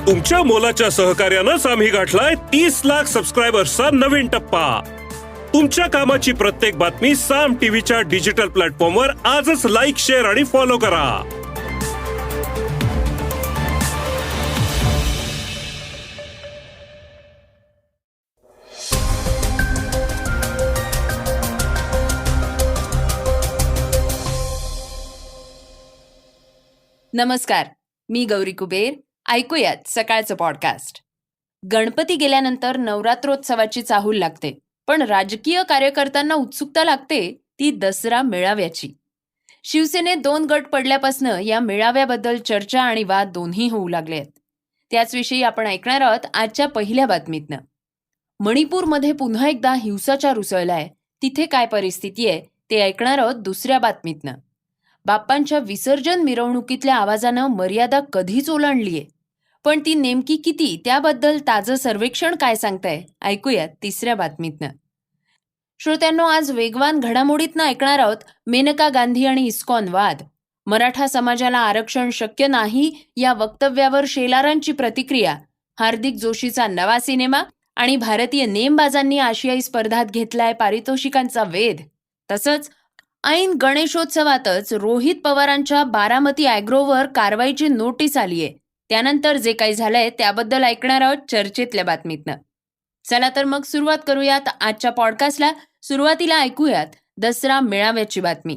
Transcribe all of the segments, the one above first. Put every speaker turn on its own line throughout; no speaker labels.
तुमच्या मोलाच्या सहकार्यानंच आम्ही गाठलाय 30 लाख सबस्क्रायबर्सचा नवीन टप्पा. तुमच्या कामाची प्रत्येक बातमी साम टीव्हीच्या डिजिटल प्लॅटफॉर्मवर आजच लाईक, शेअर आणि फॉलो करा.
नमस्कार, मी गौरी कुबेर. ऐकूयात सकाळचं पॉडकास्ट. गणपती गेल्यानंतर नवरात्रोत्सवाची चाहूल लागते, पण राजकीय कार्यकर्त्यांना उत्सुकता लागते ती दसरा मेळाव्याची. शिवसेनेत 2 गट पडल्यापासून या मेळाव्याबद्दल चर्चा आणि वाद दोन्ही होऊ लागले आहेत. त्याचविषयी आपण ऐकणार आहोत आजच्या पहिल्या बातमीतनं. मणिपूरमध्ये पुन्हा एकदा हिंसाचार उसळलाय. तिथे काय परिस्थिती आहे ते ऐकणार आहोत दुसऱ्या बातमीतनं. बाप्पांच्या विसर्जन मिरवणुकीतल्या आवाजानं मर्यादा कधीच ओलांडलीये, पण ती नेमकी किती त्याबद्दल ताजं सर्वेक्षण काय सांगतंय ऐकूयात तिसऱ्या बातमीतनं. श्रोत्यांनो, आज वेगवान घडामोडीतनं ऐकणार आहोत मेनका गांधी आणि इस्कॉन वाद. मराठा समाजाला आरक्षण शक्य नाही या वक्तव्यावर शेलारांची प्रतिक्रिया, हार्दिक जोशीचा नवा सिनेमा आणि भारतीय नेमबाजांनी आशियाई स्पर्धात घेतलाय पारितोषिकांचा वेध. तसंच ऐन गणेशोत्सवातच रोहित पवारांच्या बारामती अॅग्रोवर कारवाईची नोटीस आलीये. त्यानंतर जे काही झालंय त्याबद्दल ऐकणार आहोत चर्चेतल्या बातमीतनं. चला तर मग सुरुवात करूयात आजच्या पॉडकास्टला. सुरुवातीला ऐकूयात दसरा मेळाव्याची बातमी.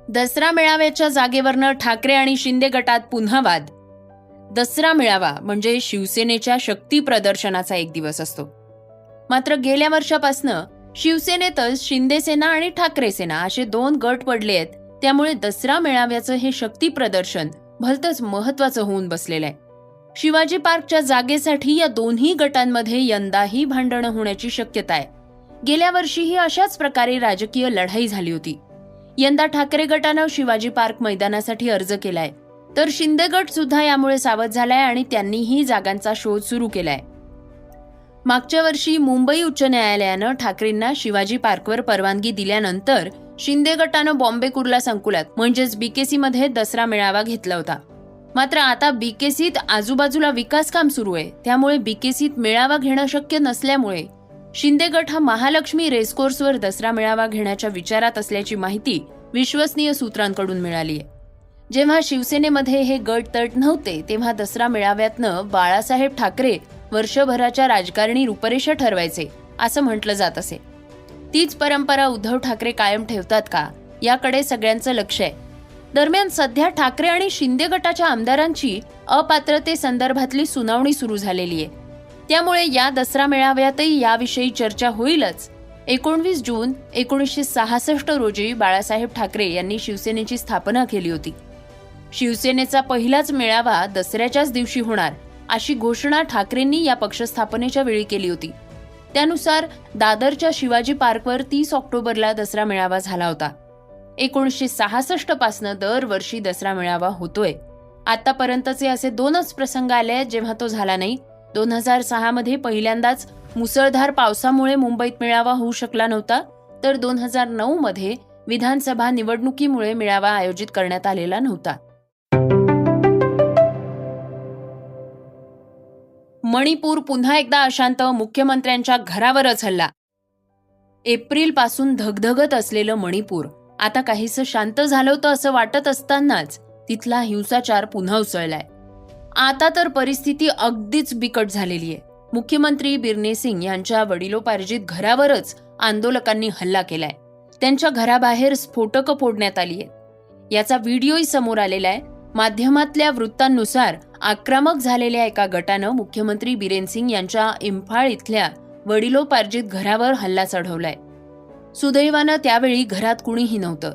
दसरा मेळाव्याच्या जागेवरनं ठाकरे आणि शिंदे गटात पुन्हा वाद. दसरा मेळावा म्हणजे शिवसेनेच्या शक्ती प्रदर्शनाचा एक दिवस असतो. मात्र गेल्या वर्षापासनं शिवसेनेतच शिंदे सेना आणि ठाकरे सेना असे 2 गट पडले आहेत. त्यामुळे दसरा मेळाव्याचं हे शक्ती प्रदर्शन भलतंच महत्वाचं होऊन बसलेलं आहे. शिवाजी पार्कच्या जागेसाठी या दोन्ही गटांमध्ये यंदाही भांडणं होण्याची शक्यता आहे. गेल्या वर्षीही अशाच प्रकारे राजकीय लढाई झाली होती. यंदा ठाकरे गटानं शिवाजी पार्क मैदानासाठी अर्ज केलाय, तर शिंदे गट सुद्धा यामुळे सावध झालाय आणि त्यांनीही जागांचा शोध सुरू केलाय. मागच्या वर्षी मुंबई उच्च न्यायालयानं ठाकरेंना शिवाजी पार्कवर परवानगी दिल्यानंतर शिंदे गटानं बॉम्बे कुर्ला संकुलात म्हणजेच बीकेसीमध्ये दसरा मेळावा घेतला होता. मात्र आता बीकेसीत आजूबाजूला विकास काम सुरू आहे, त्यामुळे बीकेसीत मेळावा घेणं शक्य नसल्यामुळे शिंदे गट हा महालक्ष्मी रेसकोर्सवर दसरा मेळावा घेण्याच्या विचारात असल्याची माहिती विश्वसनीय सूत्रांकडून मिळाली आहे. जेव्हा शिवसेनेमध्ये हे गट तट नव्हते तेव्हा दसरा मेळाव्यातनं बाळासाहेब ठाकरे वर्षभराच्या राजकारणी रूपरेषा ठरवायचे असं म्हटलं जात असे. तीच परंपरा उद्धव ठाकरे कायम ठेवतात का याकडे सगळ्यांचं लक्ष आहे. दरम्यान सध्या ठाकरे आणि शिंदे गटाच्या आमदारांची अपात्रतेसंदर्भातली सुनावणी सुरू झालेली आहे. त्यामुळे या दसरा मेळाव्यातही याविषयी चर्चा होईलच. 19 जून 1966 रोजी बाळासाहेब ठाकरे यांनी शिवसेनेची स्थापना केली होती. शिवसेनेचा पहिलाच मेळावा दसऱ्याच्याच दिवशी होणार अशी घोषणा ठाकरेंनी या पक्षस्थापनेच्या वेळी केली होती. त्यानुसार दादरच्या शिवाजी पार्कवर 30 ऑक्टोबरला दसरा मेळावा झाला होता. 1966 पासनं दरवर्षी दसरा मेळावा होतोय. आतापर्यंतचे असे 2च प्रसंग आले जेव्हा तो झाला नाही. 2006 मध्ये पहिल्यांदाच मुसळधार पावसामुळे मुंबईत मेळावा होऊ शकला नव्हता, तर 2009 मध्ये विधानसभा निवडणुकीमुळे मेळावा आयोजित करण्यात आलेला नव्हता. मणिपूर पुन्हा एकदा अशांत, मुख्यमंत्र्यांच्या घरावरच हल्ला. एप्रिलपासून धगधगत असलेलं मणिपूर आता काहीसं शांत झालं होतं असं वाटत असतानाच तिथला हिंसाचार पुन्हा उसळलाय. आता तर परिस्थिती अगदीच बिकट झालेली आहे. मुख्यमंत्री बिरने सिंग यांच्या वडिलोपार्जित घरावरच आंदोलकांनी हल्ला केलाय. त्यांच्या घराबाहेर स्फोटकं फोडण्यात आली आहेत. याचा व्हिडिओही समोर आलेला आहे. माध्यमातल्या वृत्तांनुसार आक्रमक झालेल्या एका गटानं मुख्यमंत्री बिरेन सिंग यांच्या इम्फाळ इथल्या वडिलोपार्जित घरावर हल्ला चढवलाय. सुदैवानं त्यावेळी घरात कुणीही नव्हतं.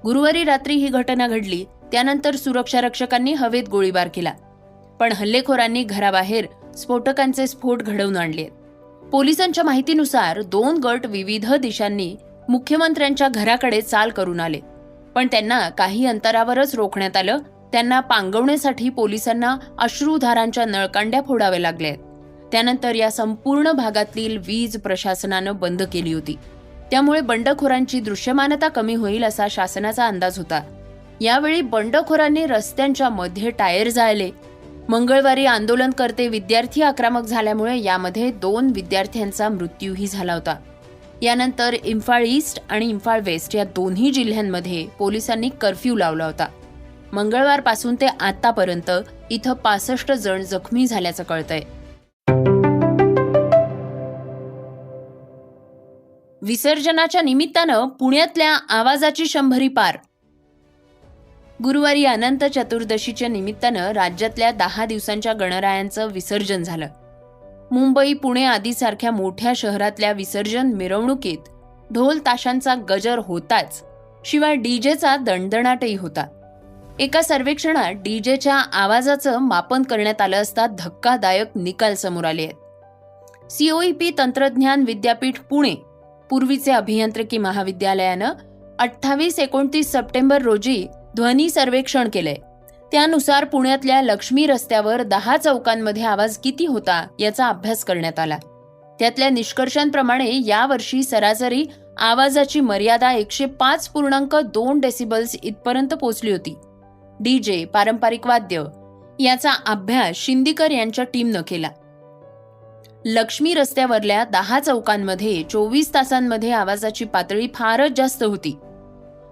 गुरुवारी रात्री ही घटना घडली. त्यानंतर सुरक्षा रक्षकांनी हवेत गोळीबार केला, पण हल्लेखोरांनी घराबाहेर स्फोटकांचे स्फोट घडवून आणले. पोलिसांच्या माहितीनुसार 2 गट विविध दिशांनी मुख्यमंत्र्यांच्या घराकडे चाल करून आले, पण त्यांना काही अंतरावरच रोखण्यात आलं. त्यांना पांगवण्यासाठी पोलिसांना अश्रुधारांच्या नळकांड्या फोडाव्या लागल्या. त्यानंतर या संपूर्ण भागातील वीज प्रशासनानं बंद केली होती. त्यामुळे बंडखोरांची दृश्यमानता कमी होईल असा शासनाचा अंदाज होता. यावेळी बंडखोरांनी रस्त्यांच्या मध्ये टायर जाळले. मंगळवारी आंदोलनकर्ते विद्यार्थी आक्रमक झाल्यामुळे यामध्ये 2 विद्यार्थ्यांचा मृत्यूही झाला होता. यानंतर इम्फाळ ईस्ट आणि इम्फाळ वेस्ट या दोन्ही जिल्ह्यांमध्ये पोलिसांनी कर्फ्यू लावला होता. मंगळवारपासून ते आतापर्यंत इथं 65 जण जखमी झाल्याचं कळतंय. विसर्जनाच्या निमित्तानं पुण्यातल्या आवाजाची 100 पार. गुरुवारी अनंत चतुर्दशीच्या निमित्तानं राज्यातल्या 10 दिवसांच्या गणरायांचं विसर्जन झालं. मुंबई, पुणे आदी सारख्या मोठ्या शहरातल्या विसर्जन मिरवणुकीत ढोल ताशांचा गजर होताच, शिवाय डीजेचा दणदणाटही होता. एका सर्वेक्षणात डीजेच्या आवाजाचं मापन करण्यात आलं असता धक्कादायक निकाल समोर आले आहेत. COEP तंत्रज्ञान विद्यापीठ पुणे, पूर्वीचे अभियांत्रिकी महाविद्यालयानं 28-29 सप्टेंबर रोजी ध्वनी सर्वेक्षण केलंय. त्यानुसार पुण्यातल्या लक्ष्मी रस्त्यावर 10 चौकांमध्ये आवाज किती होता याचा अभ्यास करण्यात आला. त्यातल्या निष्कर्षांप्रमाणे यावर्षी सरासरी आवाजाची मर्यादा 105.2 डेसिबल्स इथपर्यंत पोहोचली होती. डीजे, पारंपरिक वाद्य याचा अभ्यास शिंदीकर यांच्या टीमनं केला. लक्ष्मी रस्त्यावरल्या 10 चौकांमध्ये 24 तासांमध्ये आवाजाची पातळी फारच जास्त होती.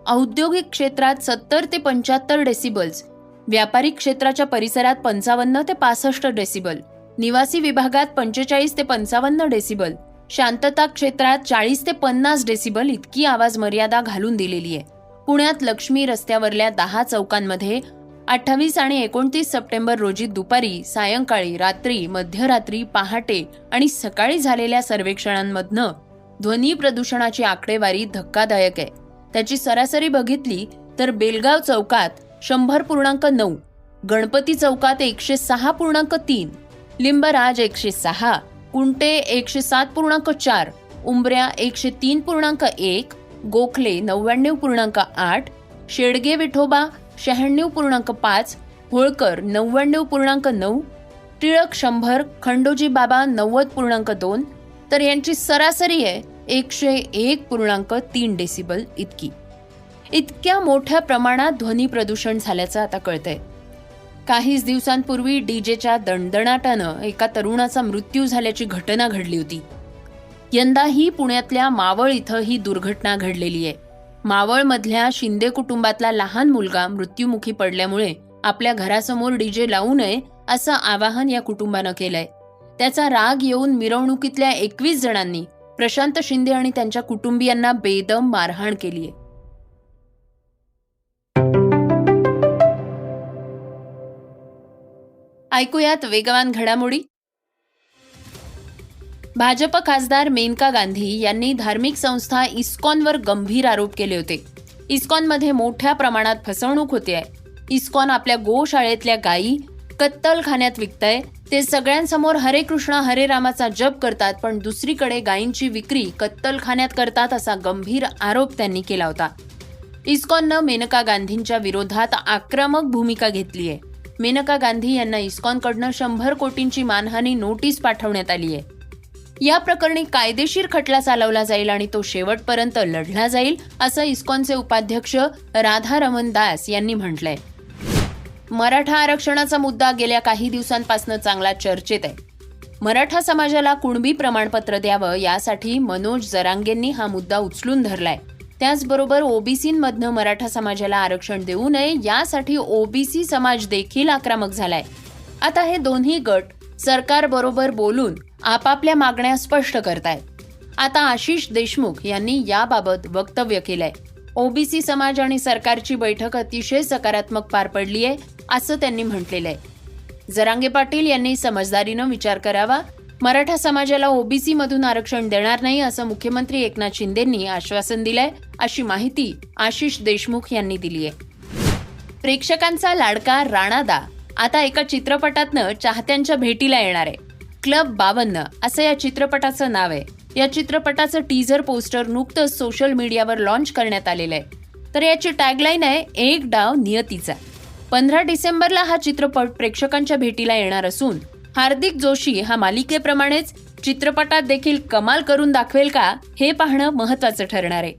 औद्योगिक क्षेत्रात 70 ते 75 डेसिबल्स, व्यापारी क्षेत्राच्या परिसरात 55 ते 65 डेसिबल, निवासी विभागात 45 ते 55 डेसिबल, शांतता क्षेत्रात 40 ते 50 डेसिबल इतकी आवाज मर्यादा घालून दिलेली आहे. पुण्यात लक्ष्मी रस्त्यावरल्या 10 चौकांमध्ये 28 आणि 29 सप्टेंबर रोजी दुपारी, सायंकाळी, रात्री, मध्यरात्री, पहाटे आणि सकाळी झालेल्या सर्वेक्षणांमधनं ध्वनी प्रदूषणाची आकडेवारी धक्कादायक आहे. त्याची सरासरी बघितली तर बेलगाव चौकात 100.9, गणपती चौकात 106.3, लिंबराज 106, कुंटे 107.4, उंबऱ्या 103.1, गोखले 99.8, शेडगे विठोबा 96.5, होळकर 99.9, टिळक 100, खंडोजी बाबा 90.2, तर यांची सरासरी आहे 101.3 डेसिबल इतकी. इतक्या मोठ्या प्रमाणात ध्वनी प्रदूषण झाल्याचं आता कळतंय. काहीच दिवसांपूर्वी डीजेच्या दणदणाटानं एका तरुणाचा मृत्यू झाल्याची घटना घडली होती. यंदाही पुण्यातल्या मावळ इथं ही दुर्घटना घडलेली आहे. मावळमधल्या शिंदे कुटुंबातला लहान मुलगा मृत्युमुखी पडल्यामुळे आपल्या घरासमोर डीजे लावू नये असं आवाहन या कुटुंबानं केलंय. त्याचा राग येऊन मिरवणुकीतल्या 21 जणांनी प्रशांत शिंदे आणि त्यांच्या कुटुंबियांना बेदम मारहाण केलीय. ऐकूयात वेगवान घडामोडी. भाजप खासदार मेनका गांधी यांनी धार्मिक संस्था इस्कॉनवर गंभीर आरोप केले होते. इस्कॉनमध्ये मोठ्या प्रमाणात फसवणूक होते. इस्कॉन आपल्या गोशाळेतल्या गायी कत्तलखान्यात विकतंय. ते सगळ्यांसमोर हरे कृष्ण हरे रामाचा जप करतात, पण दुसरीकडे गायींची विक्री कत्तलखान्यात करतात असा गंभीर आरोप त्यांनी केला होता. इस्कॉननं मेनका गांधींच्या विरोधात आक्रमक भूमिका घेतली आहे. मेनका गांधी यांना इस्कॉनकडनं 100 कोटींची मानहानी नोटीस पाठवण्यात आली आहे. या प्रकरणी कायदेशीर खटला चालवला जाईल आणि तो शेवटपर्यंत लढला जाईल असं इस्कॉनचे उपाध्यक्ष राधारमण दास यांनी म्हटलंय. मराठा आरक्षणाचा मुद्दा गेल्या काही दिवसांपासून चांगला चर्चेत आहे. मराठा समाजाला कुणबी प्रमाणपत्र द्यावं यासाठी मनोज जरांगेंनी हा मुद्दा उचलून धरलाय. त्याचबरोबर ओबीसींमधनं मराठा समाजाला आरक्षण देऊ नये यासाठी ओबीसी समाज देखील आक्रमक झालाय. आता हे दोन्ही गट सरकारबरोबर बोलून आपापल्या मागण्या स्पष्ट करतायत. आता आशिष देशमुख यांनी याबाबत वक्तव्य केलंय. ओबीसी समाज आणि सरकारची बैठक अतिशय सकारात्मक पार पडली आहे असं त्यांनी म्हटलेलं आहे. जरांगे पाटील यांनी समजदारीनं विचार करावा. मराठा समाजाला ओबीसी मधून आरक्षण देणार नाही असं मुख्यमंत्री एकनाथ शिंदेंनी आश्वासन दिलंय अशी माहिती आशिष देशमुख यांनी दिली आहे. प्रेक्षकांचा लाडका राणादा आता एका चित्रपटातनं चाहत्यांच्या भेटीला येणार आहे. क्लब 52 असं या चित्रपटाचं नाव आहे. या चित्रपटाचं टीझर पोस्टर नुकतंच सोशल मीडियावर लॉन्च करण्यात आलेलं आहे. तर याची टॅगलाईन आहे एक डाव नियतीचा. 15 डिसेंबरला हा चित्रपट प्रेक्षकांच्या भेटीला येणार असून हार्दिक जोशी हा मालिकेप्रमाणेच चित्रपटात देखील कमाल करून दाखवेल का हे पाहणं महत्त्वाचं ठरणार आहे.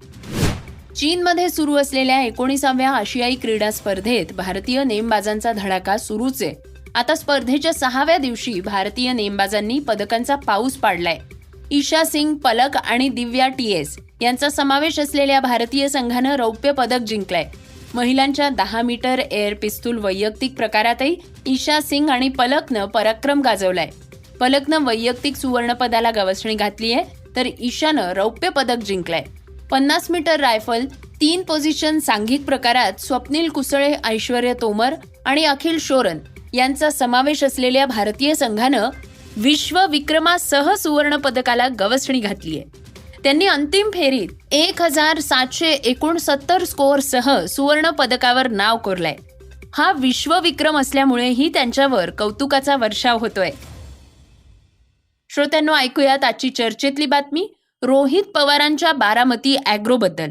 चीनमध्ये सुरू असलेल्या 19व्या आशियाई क्रीडा स्पर्धेत भारतीय नेमबाजांचा धडाका सुरूच आहे. आता स्पर्धेच्या 6व्या दिवशी भारतीय नेमबाजांनी पदकांचा पाऊस पाडलाय. ईशा सिंग, पलक आणि दिव्या TS यांचा समावेश असलेल्या भारतीय संघानं रौप्य पदक जिंकलंय. महिलांच्या 10 मीटर एअर पिस्तूल वैयक्तिक प्रकारातही ईशा सिंग आणि पलकनं पराक्रम गाजवलाय. पलकनं वैयक्तिक सुवर्णपदाला गवसणी घातली आहे, तर ईशानं रौप्य पदक जिंकलंय. 50 मीटर रायफल 3 पोझिशन सांघिक प्रकारात स्वप्नील कुसळे, ऐश्वर्या तोमर आणि अखिल शोरन यांचा समावेश असलेल्या भारतीय संघानं विश्व विक्रमासह सुवर्ण पदकाला गवसणी घातली आहे. त्यांनी अंतिम फेरीत 1769 स्कोअरसह सुवर्ण पदकावर नाव कोरलंय. हा विश्व विक्रम असल्यामुळेही त्यांच्यावर कौतुकाचा वर्षाव होतोय. श्रोत्यांनो, ऐकूयात आजची चर्चेतली बातमी रोहित पवारांच्या बारामती ॲग्रोबद्दल.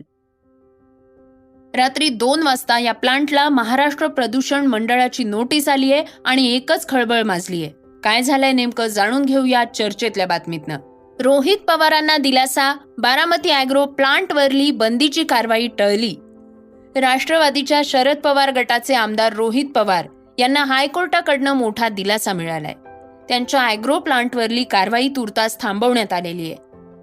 रात्री 2 वाजता या प्लांटला महाराष्ट्र प्रदूषण मंडळाची नोटीस आली आहे आणि एकच खळबळ माजली आहे. काय झालंय नेमकं जाणून घेऊया चर्चेतल्या बातमीतनं. रोहित पवारांना दिलासा, बारामती ॲग्रो प्लांटवरली बंदीची कारवाई टळली. राष्ट्रवादीच्या शरद पवार गटाचे आमदार रोहित पवार यांना हायकोर्टाकडनं मोठा दिलासा मिळालाय. त्यांच्या ॲग्रो प्लांटवरली कारवाई तुर्तास थांबवण्यात आलेली आहे.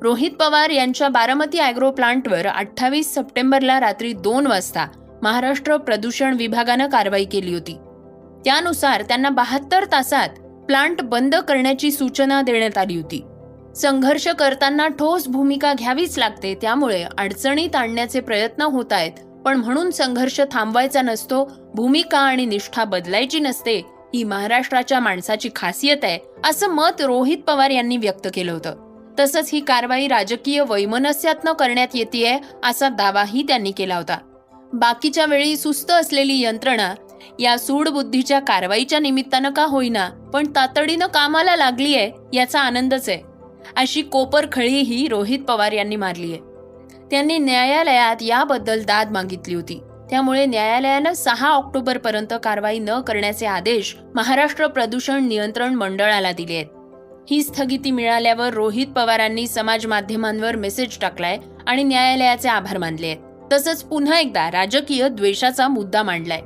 रोहित पवार यांच्या बारामती ॲग्रो प्लांटवर 28 सप्टेंबरला रात्री 2 वाजता महाराष्ट्र प्रदूषण विभागानं कारवाई केली होती. त्यानुसार त्यांना 72 तासात प्लांट बंद करण्याची सूचना देण्यात आली होती. संघर्ष करताना ठोस भूमिका घ्यावीच लागते, त्यामुळे अडचणीत आणण्याचे प्रयत्न होत आहेत, पण म्हणून संघर्ष थांबवायचा नसतो, भूमिका आणि निष्ठा बदलायची नसते, ही महाराष्ट्राच्या माणसाची खासियत आहे, असं मत रोहित पवार यांनी व्यक्त केलं होतं. तसंच ही कारवाई राजकीय वैमनस्यातनं करण्यात येतेय असा दावाही त्यांनी केला होता. बाकीच्या वेळी सुस्त असलेली यंत्रणा या सूडबुद्धीच्या कारवाईच्या निमित्तानं का होईना पण तातडीनं कामाला लागलीय याचा आनंदच आहे, अशी कोपरखळीही रोहित पवार यांनी मारली आहे. त्यांनी न्यायालयात याबद्दल दाद मागितली होती. त्यामुळे न्यायालयानं 6 ऑक्टोबरपर्यंत कारवाई न करण्याचे आदेश महाराष्ट्र प्रदूषण नियंत्रण मंडळाला दिले आहेत. ही स्थगिती मिळाल्यावर रोहित पवारांनी समाज माध्यमांवर मेसेज टाकलाय आणि न्यायालयाचे आभार मानले आहेत. तसंच पुन्हा एकदा राजकीय द्वेषाचा मुद्दा मांडलाय.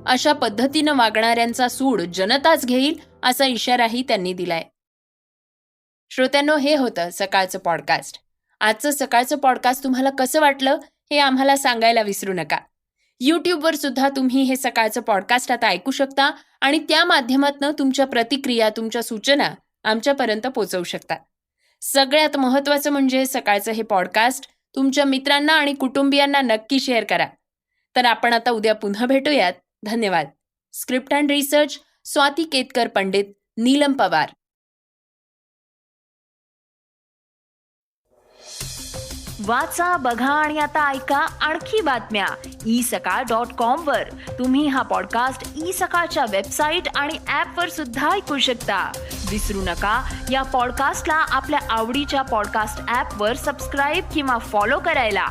अशा पद्धतीनं वागणाऱ्यांचा सूड जनताच घेईल असा इशाराही त्यांनी दिलाय. श्रोत्यांनो, हे होतं सकाळचं पॉडकास्ट. आजचं सकाळचं पॉडकास्ट तुम्हाला कसं वाटलं हे आम्हाला सांगायला विसरू नका. यूट्यूबवर सुद्धा तुम्ही हे सकाळचं पॉडकास्ट आता ऐकू शकता आणि त्या माध्यमातून तुमच्या प्रतिक्रिया, तुमच्या सूचना आमच्यापर्यंत पोहोचवू शकता. सगळ्यात महत्त्वाचं म्हणजे सकाळचं हे पॉडकास्ट तुमच्या मित्रांना आणि कुटुंबियांना नक्की शेअर करा. तर आपण आता उद्या पुन्हा भेटूयात. धन्यवाद. Script and research Swati Ketkar Pandit, Neelam Pawar.
वाचा, बघा आणि आता ऐका आणखी बातम्या isakal.com वर. तुम्ही हा पॉडकास्ट isakal वेबसाईट आणि ऍपवर सुद्धा ऐकू शकता. विसरू नका, या पॉडकास्टला आपल्या आवडीच्या पॉडकास्ट ऍपवर सबस्क्राईब किंवा फॉलो करायला.